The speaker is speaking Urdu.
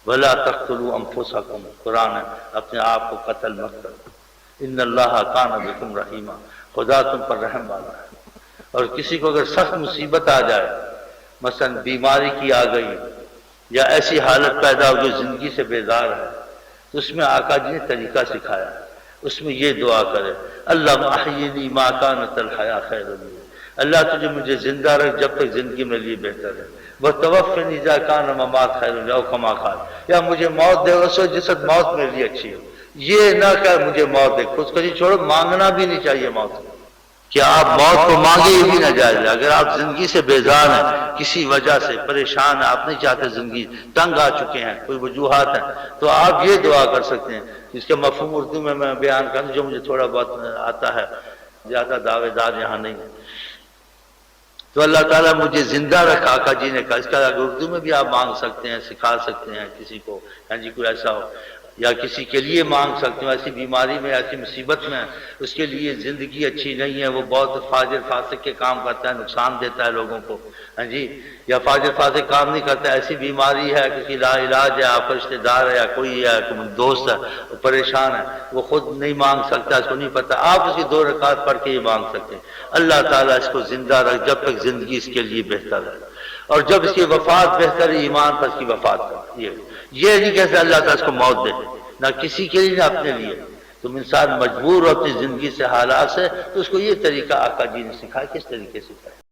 ولا تقتلوا انفسکم، قرآن ہے، اپنے آپ کو قتل مت کرو، ان اللہ کان بکم رحیما، خدا تم پر رحم والا ہے۔ اور کسی کو اگر سخت مصیبت آ جائے، مثلا بیماری کی آ گئی یا ایسی حالت پیدا ہو جو زندگی سے بیزار ہے، تو اس میں آقا جی نے طریقہ سکھایا ہے، اس میں یہ دعا کرے، اللہم احیینی ما کانت الحیاۃ خیر لی، اللہ تجھے مجھے زندہ رکھ جب تک زندگی میرے لیے بہتر ہے، وتوفنی اذا کان الممات خیر لی، او کما قال، یا مجھے موت دے اس وقت جس وقت موت میرے لیے اچھی ہو۔ یہ نہ کہ مجھے موت دے، خودکشی چھوڑو، مانگنا بھی نہیں چاہیے موت کو، کہ آپ موت کو مانگے یہ بھی نہ جائز ہے۔ اگر آپ زندگی سے بیزار ہیں، کسی وجہ سے پریشان ہیں، آپ نہیں چاہتے زندگی، تنگ آ چکے ہیں، کوئی وجوہات ہیں، تو آپ یہ دعا کر سکتے ہیں، جس کے مفہوم اردو میں بیان کروں جو مجھے تھوڑا بہت آتا ہے، زیادہ دعوے دار یہاں نہیں ہے۔ تو اللہ تعالیٰ مجھے زندہ رکھ، آقا جی نے کہا، اس کا اگر اردو میں بھی آپ مانگ سکتے ہیں، سکھا سکتے ہیں کسی کو، ہاں جی کوئی ایسا ہو، یا کسی کے لیے مانگ سکتے ہو، ایسی بیماری میں، ایسی مصیبت میں اس کے لیے زندگی اچھی نہیں ہے، وہ بہت فاجر فاسق کے کام کرتا ہے، نقصان دیتا ہے لوگوں کو، ہاں جی، یا فاجر فاسق کام نہیں کرتا، ایسی بیماری ہے، کسی لا علاج ہے، آپ کا رشتے دار ہے یا کوئی ہے، کوئی دوست ہے، وہ پریشان ہے، وہ خود نہیں مانگ سکتا، اس کو نہیں پتہ، آپ اس کی 2 رکعت پڑھ کے یہ مانگ سکتے ہیں، اللہ تعالیٰ اس کو زندہ رکھ جب تک زندگی اس کے لیے بہتر ہے، اور جب اس کی وفات بہتر ہے، ایمان پر اس کی وفات کر، یہ نہیں کہتے اللہ تعالیٰ اس کو موت دے، نہ کسی کے لیے نہ اپنے لیے۔ تم انسان مجبور ہو اپنی زندگی سے، حالات سے، تو اس کو یہ طریقہ آقا جی نے سکھایا، کس طریقے سے سکھایا۔